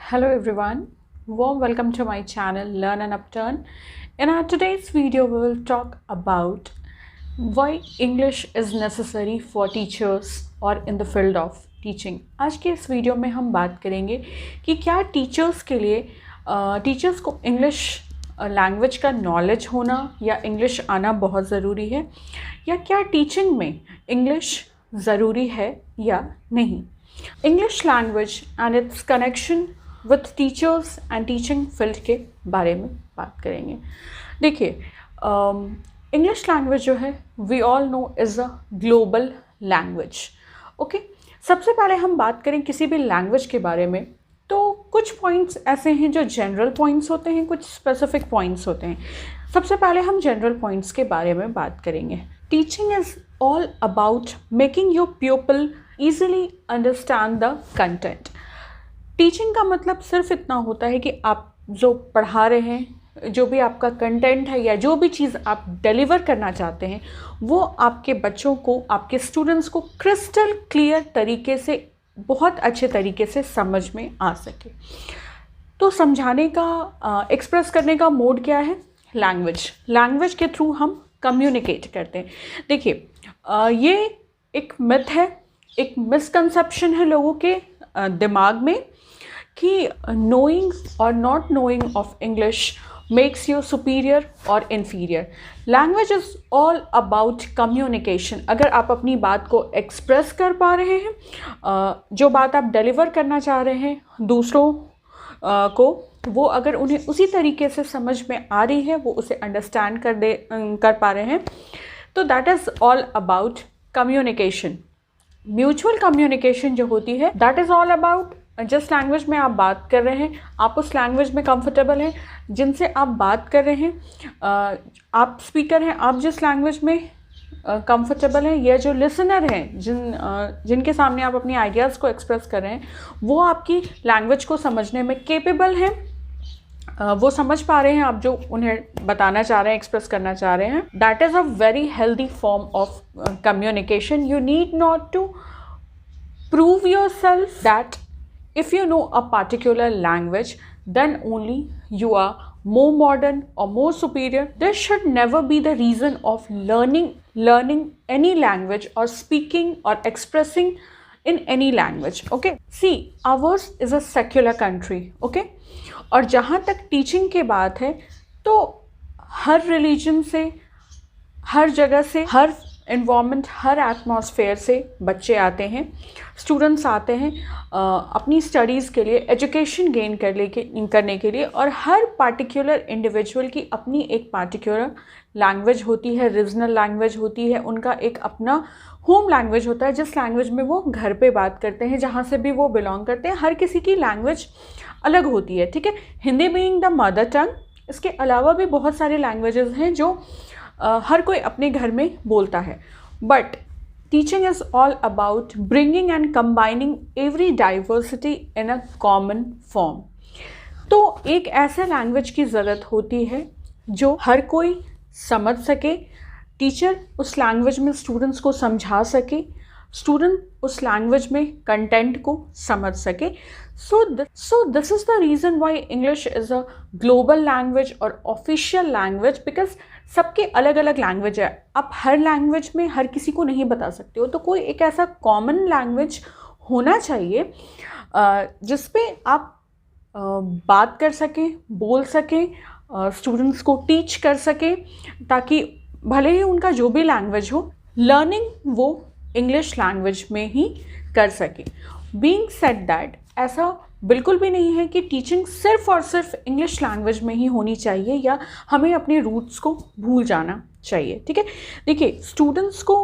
Hello everyone, warm welcome to my channel Learn and Upturn. In our today's video we will talk about why English is necessary for teachers or in the field of teaching. आज के इस video में हम बात करेंगे कि क्या teachers के लिए टीचर्स को इंग्लिश लैंग्वेज का नॉलेज होना या इंग्लिश आना बहुत ज़रूरी है, या क्या टीचिंग में इंग्लिश ज़रूरी है या नहीं. English language and it's connection with teachers and teaching field के बारे में बात करेंगे. देखिए, इंग्लिश लैंग्वेज जो है we all know is a global language. Okay, सबसे पहले हम बात करें किसी भी लैंग्वेज के बारे में तो कुछ पॉइंट्स ऐसे हैं जो जनरल पॉइंट्स होते हैं, कुछ स्पेसिफिक पॉइंट्स होते हैं. सबसे पहले हम जनरल पॉइंट्स के बारे में बात करेंगे. Teaching is all about making your pupil easily understand the content. Teaching का मतलब सिर्फ इतना होता है कि आप जो पढ़ा रहे हैं, जो भी आपका कंटेंट है या जो भी चीज़ आप डिलीवर करना चाहते हैं वो आपके बच्चों को, आपके स्टूडेंट्स को क्रिस्टल क्लियर तरीके से, बहुत अच्छे तरीके से समझ में आ सके. तो समझाने का, एक्सप्रेस करने का मोड क्या है? लैंग्वेज के थ्रू हम कम्युनिकेट करते हैं. देखिए, ये एक मिथ है, एक मिसकंसेप्शन है लोगों के दिमाग में कि नोइंग और not knowing of English makes you superior और inferior. Language is all about communication. अगर आप अपनी बात को एक्सप्रेस कर पा रहे हैं, जो बात आप डिलीवर करना चाह रहे हैं दूसरों को, वो अगर उन्हें उसी तरीके से समझ में आ रही है, वो उसे अंडरस्टैंड कर पा रहे हैं, तो that is all about communication. Mutual communication जो होती है दैट इज़ ऑल अबाउट जिस लैंग्वेज में आप बात कर रहे हैं, आप उस लैंग्वेज में कंफर्टेबल हैं, जिनसे आप बात कर रहे हैं, आप स्पीकर हैं, आप जिस लैंग्वेज में कंफर्टेबल हैं, या जो लिसनर हैं जिनके सामने आप अपनी आइडियाज़ को एक्सप्रेस कर रहे हैं, वो आपकी लैंग्वेज को समझने में केपेबल हैं, वो समझ पा रहे हैं आप जो उन्हें बताना चाह रहे हैं, एक्सप्रेस करना चाह रहे हैं. That is a very healthy form of communication. You need not to prove yourself that if you know a particular language then only you are more modern or more superior. This should never be the reason of learning any language or speaking or expressing in any language. Okay, see, ours is a secular country. Okay, और जहाँ तक teaching की बात है तो हर religion से, हर जगह से, हर इन्वामेंट, हर एटमॉस्फेयर से बच्चे आते हैं, स्टूडेंट्स आते हैं अपनी स्टडीज़ के लिए, एजुकेशन गेन करने के लिए. और हर पार्टिकुलर इंडिविजुअल की अपनी एक पार्टिकुलर लैंग्वेज होती है, रीजनल लैंग्वेज होती है, उनका एक अपना होम लैंग्वेज होता है जिस लैंग्वेज में वो घर पे बात करते हैं, जहाँ से भी वो बिलोंग करते हैं. हर किसी की लैंग्वेज अलग होती है. ठीक है, Hindi being the mother tongue, इसके अलावा भी बहुत सारे लैंग्वेजेस हैं जो हर कोई अपने घर में बोलता है. But teaching is all about bringing and combining every diversity in a common form. तो एक ऐसे लैंग्वेज की ज़रूरत होती है जो हर कोई समझ सके, टीचर उस लैंग्वेज में स्टूडेंट्स को समझा सके, स्टूडेंट उस लैंग्वेज में कंटेंट को समझ सके. So this is the reason why English is a global language और ऑफिशियल लैंग्वेज, बिकॉज सबके अलग अलग लैंग्वेज है. आप हर लैंग्वेज में हर किसी को नहीं बता सकते हो, तो कोई एक ऐसा कॉमन लैंग्वेज होना चाहिए जिस पे आप बात कर सकें, बोल सकें, स्टूडेंट्स को टीच कर सकें, ताकि भले ही उनका जो भी लैंग्वेज हो, लर्निंग वो इंग्लिश लैंग्वेज में ही कर सके. बीइंग सेड दैट, ऐसा बिल्कुल भी नहीं है कि टीचिंग सिर्फ और सिर्फ इंग्लिश लैंग्वेज में ही होनी चाहिए या हमें अपने रूट्स को भूल जाना चाहिए. ठीक है, देखिए, स्टूडेंट्स को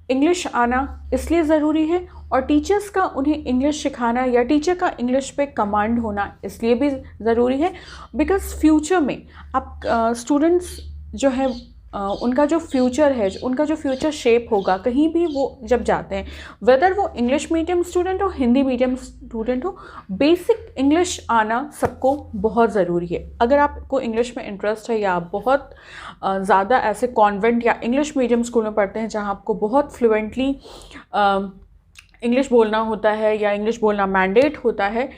इंग्लिश आना इसलिए ज़रूरी है और टीचर्स का उन्हें इंग्लिश सिखाना या टीचर का इंग्लिश पे कमांड होना इसलिए भी ज़रूरी है, बिकॉज फ्यूचर में आप स्टूडेंट्स जो है उनका जो फ्यूचर है, उनका जो फ्यूचर शेप होगा कहीं भी वो जब जाते हैं, वेदर वो इंग्लिश मीडियम स्टूडेंट हो, हिंदी मीडियम स्टूडेंट हो, बेसिक इंग्लिश आना सबको बहुत ज़रूरी है. अगर आपको इंग्लिश में इंटरेस्ट है या आप बहुत ज़्यादा ऐसे कॉन्वेंट या इंग्लिश मीडियम स्कूल में पढ़ते हैं जहाँ आपको बहुत फ्लुएंटली इंग्लिश बोलना होता है या इंग्लिश बोलना मैंडेट होता है,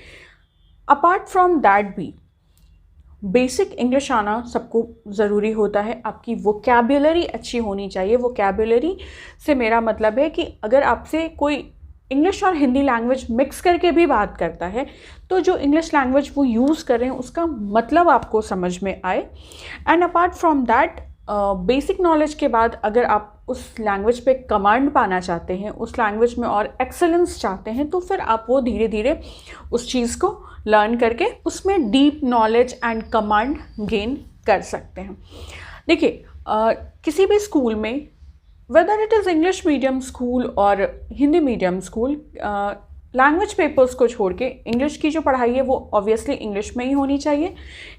अपार्ट फ्रॉम दैट भी बेसिक इंग्लिश आना सबको ज़रूरी होता है। आपकी वोकैबुलरी अच्छी होनी चाहिए। वोकैबुलरी से मेरा मतलब है कि अगर आपसे कोई इंग्लिश और हिंदी लैंग्वेज मिक्स करके भी बात करता है तो जो इंग्लिश लैंग्वेज वो यूज़ कर रहे हैं उसका मतलब आपको समझ में आए। And apart from that basic knowledge के बाद अगर आप उस लैंग्वेज पे कमांड पाना चाहते हैं, उस लैंग्वेज में और एक्सेलेंस चाहते हैं, तो फिर आप वो धीरे धीरे उस चीज़ को लर्न करके उसमें deep knowledge and command gain कर सकते हैं। देखिए किसी भी स्कूल में, whether it is English medium school और Hindi medium school, language papers को छोड़ के इंग्लिश की जो पढ़ाई है वो ऑब्वियसली इंग्लिश में ही होनी चाहिए,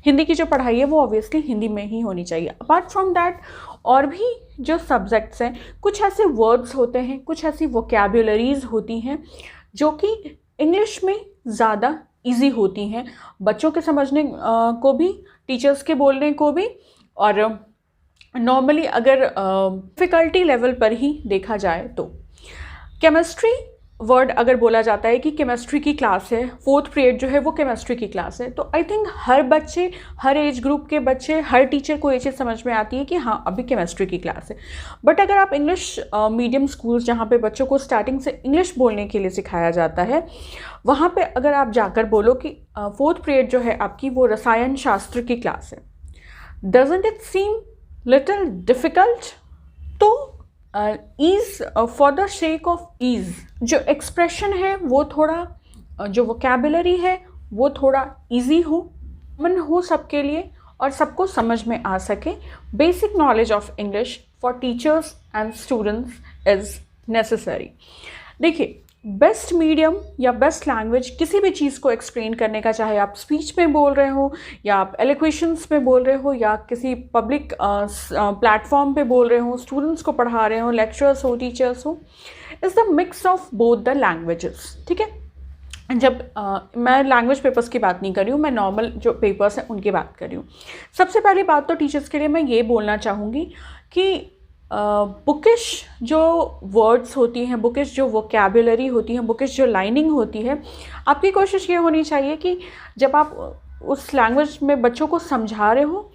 हिंदी की जो पढ़ाई है वो ऑब्वियसली हिंदी में ही होनी चाहिए। अपार्ट फ्रॉम दैट और भी जो सब्जेक्ट्स हैं, कुछ ऐसे वर्ड्स होते हैं, कुछ ऐसी वोकैबुलरीज होती हैं जो कि इंग्लिश में ज़्यादा इजी होती हैं बच्चों के समझने को भी, टीचर्स के बोलने को भी। और नॉर्मली अगर डिफ़िकल्टी लेवल पर ही देखा जाए तो केमिस्ट्री वर्ड अगर बोला जाता है कि केमिस्ट्री की क्लास है, 4th पीरियड जो है वो केमिस्ट्री की क्लास है, तो आई थिंक हर बच्चे, हर एज ग्रुप के बच्चे, हर टीचर को ये चीज़ समझ में आती है कि हाँ अभी केमिस्ट्री की क्लास है। बट अगर आप इंग्लिश मीडियम स्कूल्स जहाँ पे बच्चों को स्टार्टिंग से इंग्लिश बोलने के लिए सिखाया जाता है, वहाँ पे अगर आप जाकर बोलो कि 4th पीरियड जो है आपकी वो रसायन शास्त्र की क्लास है, doesn't it seem little difficult? तो ease for the sake of ease, जो एक्सप्रेशन है वो थोड़ा, जो वोकैबुलरी है वो थोड़ा इजी हो, कॉमन हो सबके लिए और सबको समझ में आ सके। Basic knowledge of English for teachers and students is necessary. देखिए बेस्ट मीडियम या बेस्ट लैंग्वेज किसी भी चीज़ को एक्सप्लेन करने का, चाहे आप स्पीच में बोल रहे हो या आप एलोक्वेशंस में बोल रहे हो या किसी पब्लिक प्लेटफॉर्म पे बोल रहे हो, स्टूडेंट्स को पढ़ा रहे हो, लेक्चरर्स हो, टीचर्स हो, is the mix of both the languages. ठीक है, जब मैं लैंग्वेज पेपर्स की बात नहीं कर रही हूँ, मैं नॉर्मल जो पेपर्स हैं उनकी बात कर रही हूँ। सबसे पहली बात तो टीचर्स के लिए मैं ये बोलना चाहूँगी कि बुकिश जो वर्ड्स होती हैं, बुकिश जो वोकैबुलरी होती हैं, बुकिश जो लाइनिंग होती है, आपकी कोशिश ये होनी चाहिए कि जब आप उस लैंग्वेज में बच्चों को समझा रहे हो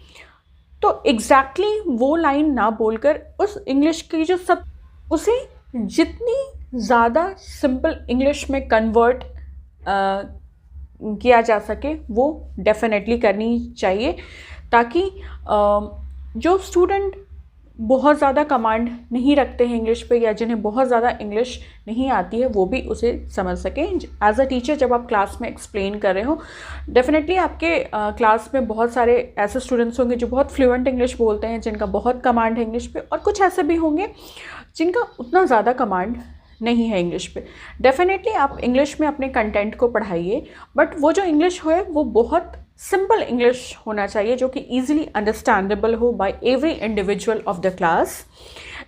तो एग्जैक्टली वो लाइन ना बोलकर उस इंग्लिश की जो सब, उसे जितनी ज़्यादा सिंपल इंग्लिश में कन्वर्ट किया जा सके वो डेफिनेटली करनी चाहिए, ताकि जो स्टूडेंट बहुत ज़्यादा कमांड नहीं रखते हैं इंग्लिश पे या जिन्हें बहुत ज़्यादा इंग्लिश नहीं आती है वो भी उसे समझ सकें। एज अ टीचर जब आप क्लास में एक्सप्लेन कर रहे हो, डेफिनेटली आपके क्लास में बहुत सारे ऐसे स्टूडेंट्स होंगे जो बहुत फ्लुएंट इंग्लिश बोलते हैं, जिनका बहुत कमांड है इंग्लिश पे, और कुछ ऐसे भी होंगे जिनका उतना ज़्यादा कमांड नहीं है इंग्लिश पे। डेफिनेटली आप इंग्लिश में अपने कंटेंट को पढ़ाइए, बट वो जो इंग्लिश है वो बहुत सिंपल इंग्लिश होना चाहिए जो कि ईजिली अंडरस्टैंडेबल हो by every individual of the class.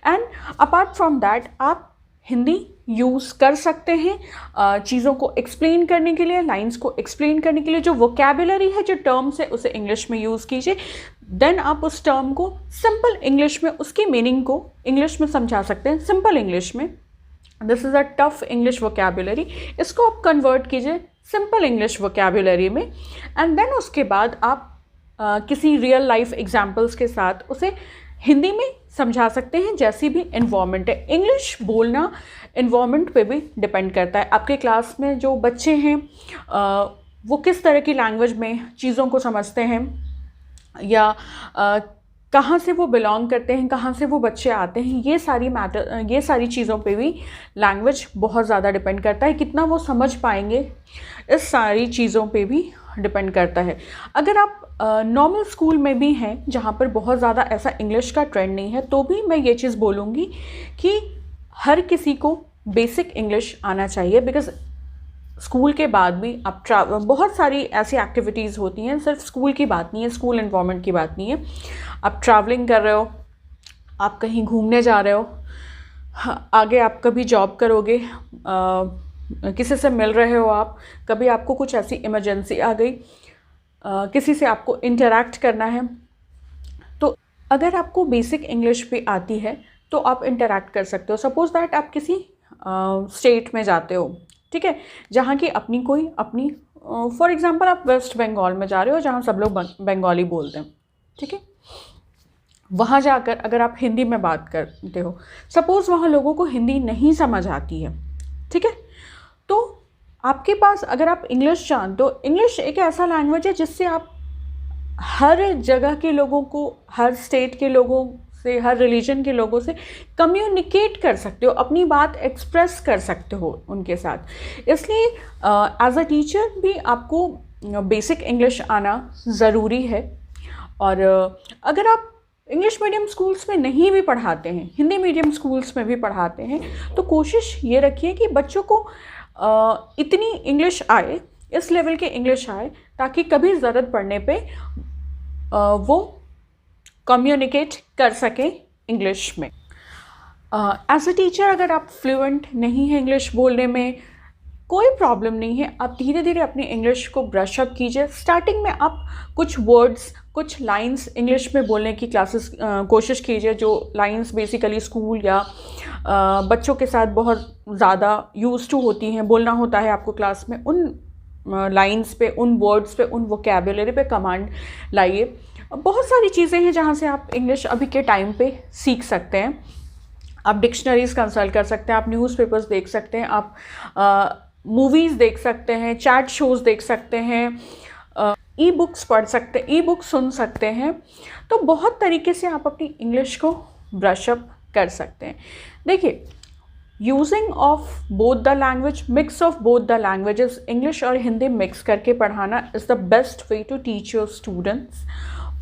And apart from that आप हिंदी यूज़ कर सकते हैं चीज़ों को एक्सप्लेन करने के लिए, लाइंस को एक्सप्लेन करने के लिए। जो वोकैबुलरी है, जो टर्म्स है, उसे इंग्लिश में यूज़ कीजिए। देन आप उस टर्म को सिंपल इंग्लिश में, उसकी मीनिंग को इंग्लिश में समझा सकते हैं, सिंपल इंग्लिश में। This is a tough English vocabulary, इसको आप कन्वर्ट कीजिए सिंपल इंग्लिश वोकैबुलरी में। एंड देन उसके बाद आप किसी रियल लाइफ एग्जाम्पल्स के साथ उसे हिंदी में समझा सकते हैं, जैसी भी इन्वायरमेंट है। इंग्लिश बोलना इन्वायरमेंट पे भी डिपेंड करता है। आपके क्लास में जो बच्चे हैं वो किस तरह की लैंग्वेज में चीज़ों को समझते हैं, या कहाँ से वो बिलोंग करते हैं, कहाँ से वो बच्चे आते हैं, ये सारी चीज़ों पे भी लैंग्वेज बहुत ज़्यादा डिपेंड करता है। कितना वो समझ पाएंगे, इस सारी चीज़ों पे भी डिपेंड करता है। अगर आप नॉर्मल स्कूल में भी हैं जहाँ पर बहुत ज़्यादा ऐसा इंग्लिश का ट्रेंड नहीं है, तो भी मैं ये चीज़ बोलूँगी कि हर किसी को बेसिक इंग्लिश आना चाहिए। बिकॉज़ स्कूल के बाद भी आप बहुत सारी ऐसी एक्टिविटीज़ होती हैं, सिर्फ स्कूल की बात नहीं है, स्कूल एनवायरनमेंट की बात नहीं है। आप ट्रैवलिंग कर रहे हो, आप कहीं घूमने जा रहे हो, आगे आप कभी जॉब करोगे, किसी से मिल रहे हो आप, कभी आपको कुछ ऐसी इमरजेंसी आ गई, किसी से आपको इंटरैक्ट करना है, तो अगर आपको बेसिक इंग्लिश भी आती है तो आप इंटरैक्ट कर सकते हो। सपोज़ दैट आप किसी स्टेट में जाते हो, ठीक है, जहाँ की अपनी फॉर एग्ज़ाम्पल आप वेस्ट बंगाल में जा रहे हो जहाँ सब लोग बंगाली बोलते हैं, ठीक है। वहाँ जाकर अगर आप हिंदी में बात करते हो, सपोज़ वहाँ लोगों को हिंदी नहीं समझ आती है, ठीक है, तो आपके पास अगर आप इंग्लिश जानते हो, इंग्लिश एक ऐसा लैंग्वेज है जिससे आप हर जगह के लोगों को, हर स्टेट के लोगों से, हर रिलीजन के लोगों से कम्युनिकेट कर सकते हो, अपनी बात एक्सप्रेस कर सकते हो उनके साथ। इसलिए एज अ टीचर भी आपको बेसिक इंग्लिश आना ज़रूरी है। और अगर आप इंग्लिश मीडियम स्कूल्स में नहीं भी पढ़ाते हैं, हिंदी मीडियम स्कूल्स में भी पढ़ाते हैं, तो कोशिश ये रखिए कि बच्चों को इतनी इंग्लिश आए, इस लेवल के इंग्लिश आए, ताकि कभी ज़रूरत पड़ने पे वो कम्युनिकेट कर सके इंग्लिश में। एज अ टीचर अगर आप फ्लुएंट नहीं हैं इंग्लिश बोलने में, कोई प्रॉब्लम नहीं है, आप धीरे धीरे अपनी इंग्लिश को ब्रश अप कीजिए। स्टार्टिंग में आप कुछ वर्ड्स, कुछ लाइंस इंग्लिश में बोलने की कोशिश कीजिए, जो लाइंस बेसिकली स्कूल या बच्चों के साथ बहुत ज़्यादा यूज़ टू होती हैं, बोलना होता है आपको क्लास में। उन लाइंस पे, उन वर्ड्स पे, उन वोकैबुलरी पे कमांड लाइए। बहुत सारी चीज़ें हैं जहाँ से आप इंग्लिश अभी के टाइम पे सीख सकते हैं। आप डिक्शनरीज कंसल्ट कर सकते हैं, आप न्यूज़पेपर्स देख सकते हैं, आप मूवीज़ देख सकते हैं, चैट शोज़ देख सकते हैं, ई बुक्स पढ़ सकते हैं, ई बुक्स सुन सकते हैं। तो बहुत तरीके से आप अपनी इंग्लिश को ब्रश अप कर सकते हैं। देखिए, using of both the language, mix of both the languages, English और हिंदी मिक्स करके पढ़ाना is the best way to teach your students.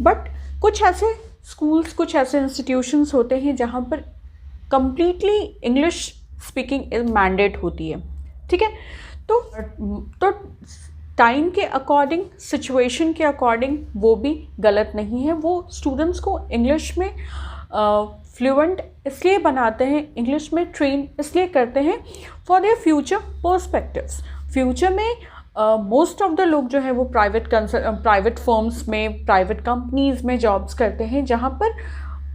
But कुछ ऐसे स्कूल्स, कुछ ऐसे इंस्टीट्यूशंस होते हैं जहाँ पर कंप्लीटली इंग्लिश स्पीकिंग मैंडेट होती है, ठीक है। तो टाइम के अकॉर्डिंग, सिचुएशन के अकॉर्डिंग वो भी गलत नहीं है। वो स्टूडेंट्स को इंग्लिश में फ्लुएंट इसलिए बनाते हैं, इंग्लिश में ट्रेन इसलिए करते हैं for their future perspectives. Future में मोस्ट ऑफ द लोग जो है वो प्राइवेट फर्म्स में, प्राइवेट कंपनीज़ में जॉब्स करते हैं, जहाँ पर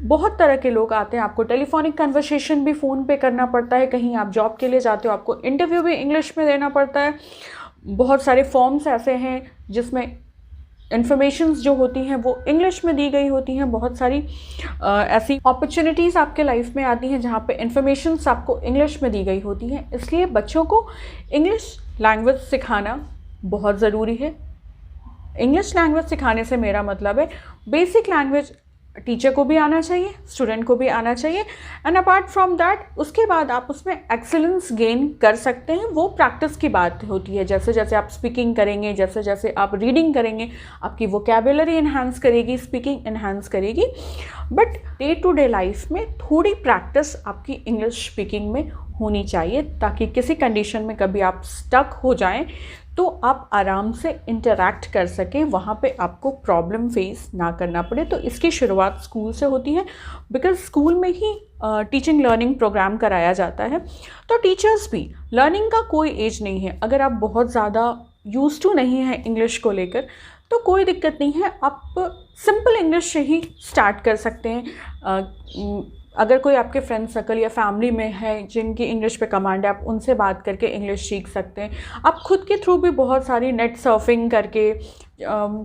बहुत तरह के लोग आते हैं। आपको टेलीफोनिक कन्वर्सेशन भी फ़ोन पे करना पड़ता है, कहीं आप जॉब के लिए जाते हो आपको इंटरव्यू भी इंग्लिश में देना पड़ता है। बहुत सारे फॉर्म्स ऐसे हैं जिसमें इन्फॉर्मेशंस जो होती हैं वो इंग्लिश में दी गई होती हैं। बहुत सारी ऐसी अपॉर्चुनिटीज़ आपके लाइफ में आती हैं जहाँ पे इन्फॉर्मेशंस आपको इंग्लिश में दी गई होती हैं। इसलिए बच्चों को इंग्लिश लैंग्वेज सिखाना बहुत ज़रूरी है। इंग्लिश लैंग्वेज सिखाने से मेरा मतलब है बेसिक लैंग्वेज टीचर को भी आना चाहिए, स्टूडेंट को भी आना चाहिए, एंड अपार्ट फ्रॉम दैट उसके बाद आप उसमें एक्सेलेंस गेन कर सकते हैं। वो प्रैक्टिस की बात होती है। जैसे जैसे आप स्पीकिंग करेंगे, जैसे जैसे आप रीडिंग करेंगे, आपकी वोकैबुलरी इन्हांस करेगी, स्पीकिंग इन्हांस करेगी। But day to day life में थोड़ी प्रैक्टिस आपकी इंग्लिश स्पीकिंग में होनी चाहिए, ताकि किसी कंडीशन में कभी आप स्टक हो जाएं तो आप आराम से इंटरैक्ट कर सकें, वहाँ पे आपको प्रॉब्लम फेस ना करना पड़े। तो इसकी शुरुआत स्कूल से होती है, बिकॉज स्कूल में ही टीचिंग लर्निंग प्रोग्राम कराया जाता है। तो टीचर्स भी, लर्निंग का कोई एज नहीं है। अगर आप बहुत ज़्यादा यूज टू नहीं हैं इंग्लिश को लेकर तो कोई दिक्कत नहीं है, आप सिंपल इंग्लिश से ही स्टार्ट कर सकते हैं। अगर कोई आपके फ्रेंड सर्कल या फैमिली में है जिनकी इंग्लिश पे कमांड है, आप उनसे बात करके इंग्लिश सीख सकते हैं। आप खुद के थ्रू भी बहुत सारी नेट सर्फिंग करके,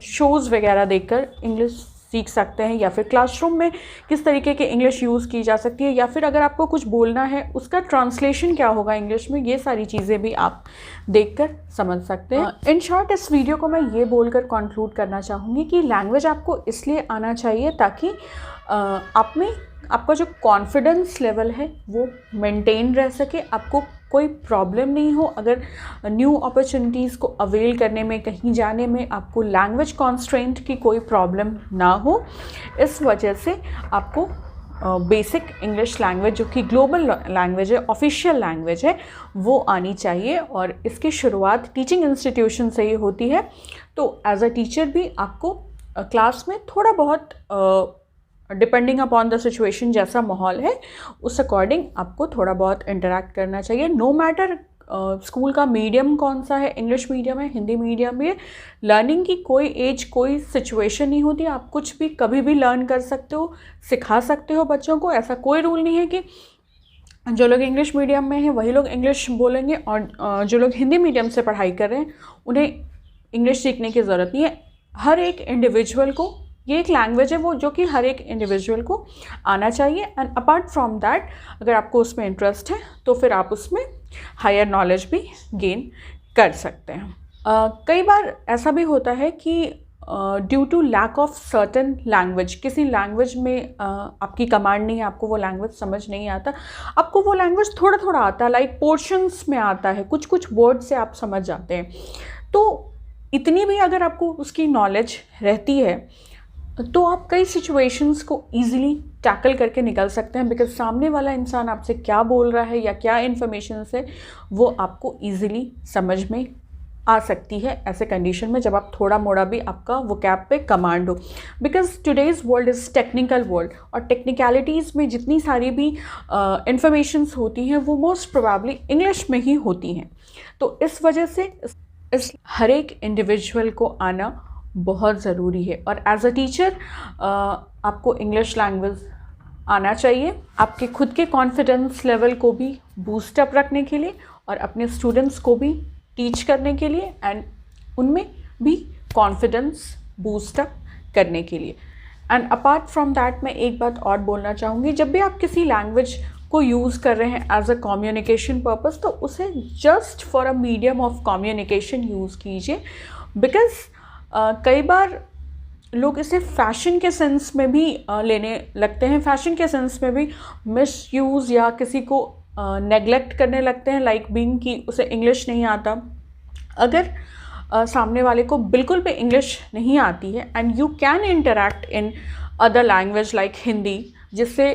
शोज़ वगैरह देखकर इंग्लिश सीख सकते हैं, या फिर क्लासरूम में किस तरीके की इंग्लिश यूज़ की जा सकती है, या फिर अगर आपको कुछ बोलना है उसका ट्रांसलेशन क्या होगा इंग्लिश में, ये सारी चीज़ें भी आप देखकर समझ सकते हैं। इन शॉर्ट इस वीडियो को मैं ये बोलकर कंक्लूड करना चाहूँगी कि लैंग्वेज आपको इसलिए आना चाहिए ताकि आप में आपका जो कॉन्फिडेंस लेवल है वो मेंटेन रह सके, आपको कोई प्रॉब्लम नहीं हो। अगर न्यू अपॉर्चुनिटीज़ को अवेल करने में, कहीं जाने में आपको लैंग्वेज कॉन्स्ट्रेंट की कोई प्रॉब्लम ना हो, इस वजह से आपको बेसिक इंग्लिश लैंग्वेज जो कि ग्लोबल लैंग्वेज है, ऑफिशियल लैंग्वेज है, वो आनी चाहिए। और इसकी शुरुआत टीचिंग इंस्टीट्यूशन से ही होती है। तो एज अ टीचर भी आपको क्लास में थोड़ा बहुत डिपेंडिंग अपॉन द सिचुएशन, जैसा माहौल है उस अकॉर्डिंग आपको थोड़ा बहुत इंटरेक्ट करना चाहिए। नो मैटर स्कूल का मीडियम कौन सा है, इंग्लिश मीडियम है, हिंदी मीडियम है, लर्निंग की कोई एज, कोई सिचुएशन नहीं होती। आप कुछ भी कभी भी लर्न कर सकते हो, सिखा सकते हो बच्चों को। ऐसा कोई रूल नहीं है कि जो लोग इंग्लिश मीडियम में हैं वही लोग इंग्लिश बोलेंगे और जो लोग हिंदी मीडियम से पढ़ाई कर रहे हैं उन्हें इंग्लिश सीखने की ज़रूरत नहीं है। हर एक इंडिविजुअल को, ये एक लैंग्वेज है वो जो कि हर एक इंडिविजुअल को आना चाहिए। एंड अपार्ट फ्रॉम दैट, अगर आपको उसमें इंटरेस्ट है तो फिर आप उसमें हायर नॉलेज भी गेन कर सकते हैं। कई बार ऐसा भी होता है कि due to lack of certain language, किसी लैंग्वेज में आपकी कमांड नहीं है, आपको वो लैंग्वेज समझ नहीं आता, आपको वो लैंग्वेज थोड़ा थोड़ा आता है, लाइक पोर्शंस में आता है, कुछ कुछ वर्ड से आप समझ जाते हैं। तो इतनी भी अगर आपको उसकी नॉलेज रहती है तो आप कई सिचुएशंस को ईजिली टैकल करके निकल सकते हैं, बिकॉज सामने वाला इंसान आपसे क्या बोल रहा है या क्या इन्फॉर्मेशन है वो आपको ईजिली समझ में आ सकती है ऐसे कंडीशन में जब आप थोड़ा मोड़ा भी आपका वोकैब पे कमांड हो। Because today's world is technical world, और टेक्निकलिटीज़ में जितनी सारी भी इन्फॉर्मेशंस होती हैं वो मोस्ट प्रोबेबली इंग्लिश में ही होती हैं। तो इस वजह से इस हर एक इंडिविजुअल को आना बहुत ज़रूरी है। और एज अ टीचर आपको इंग्लिश लैंग्वेज आना चाहिए, आपके खुद के कॉन्फिडेंस लेवल को भी बूस्टअप रखने के लिए और अपने स्टूडेंट्स को भी टीच करने के लिए एंड उनमें भी कॉन्फिडेंस बूस्टअप करने के लिए। एंड अपार्ट फ्रॉम दैट मैं एक बात और बोलना चाहूँगी, जब भी आप किसी लैंग्वेज को यूज़ कर रहे हैं एज अ कम्युनिकेशन पर्पस तो उसे just for a medium of communication use कीजिए। बिकॉज कई बार लोग इसे फैशन के सेंस में भी लेने लगते हैं, फैशन के सेंस में भी मिस यूज़ या किसी को नेग्लेक्ट करने लगते हैं, लाइक बीइंग कि उसे इंग्लिश नहीं आता। अगर सामने वाले को बिल्कुल भी इंग्लिश नहीं आती है and you can interact in other language like Hindi, जिससे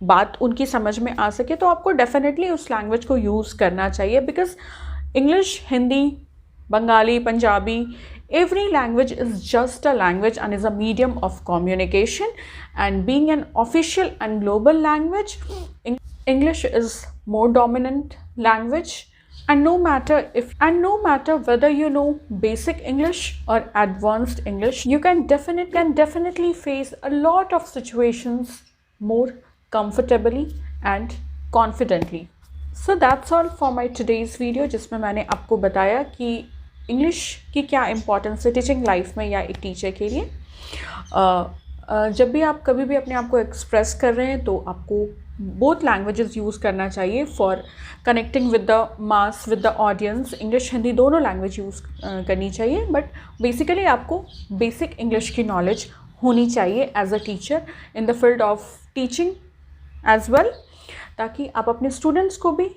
बात उनकी समझ में आ सके, तो आपको डेफिनेटली उस लैंग्वेज को यूज़ करना चाहिए। Because English, Hindi, Bengali, Punjabi, every language is just a language and is a medium of communication, and being an official and global language, English is more dominant language. And no matter whether you know basic English or advanced English, you can definitely face a lot of situations more comfortably and confidently. So that's all for my today's video, जिसमें मैंने आपको बताया कि English की क्या importance है teaching life में या एक टीचर के लिए। जब भी आप कभी भी अपने आप को एक्सप्रेस कर रहे हैं तो आपको बोथ लैंग्वेजेस यूज़ करना चाहिए for connecting with the mass, with the audience. English, Hindi दोनों लैंग्वेज यूज़ करनी चाहिए, बट बेसिकली आपको बेसिक इंग्लिश की नॉलेज होनी चाहिए as a teacher in the field of teaching as well, ताकि आप अपने स्टूडेंट्स को भी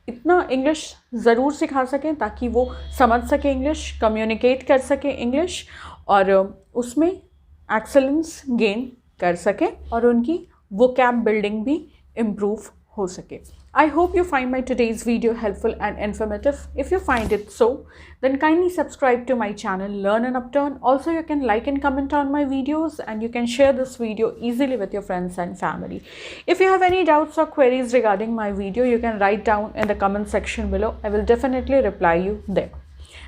इतना इंग्लिश ज़रूर सिखा सकें ताकि वो समझ सकें इंग्लिश, कम्युनिकेट कर सकें इंग्लिश और उसमें एक्सेलेंस गेन कर सकें और उनकी वोकैब बिल्डिंग भी इम्प्रूव हो सके। I hope you find my today's video helpful and informative. If you find it so, then kindly subscribe to my channel Learn and Upturn. Also, you can like and comment on my videos, and you can share this video easily with your friends and family. If you have any doubts or queries regarding my video, you can write down in the comment section below. I will definitely reply you there.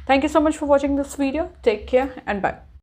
Thank you so much for watching this video. Take care and bye.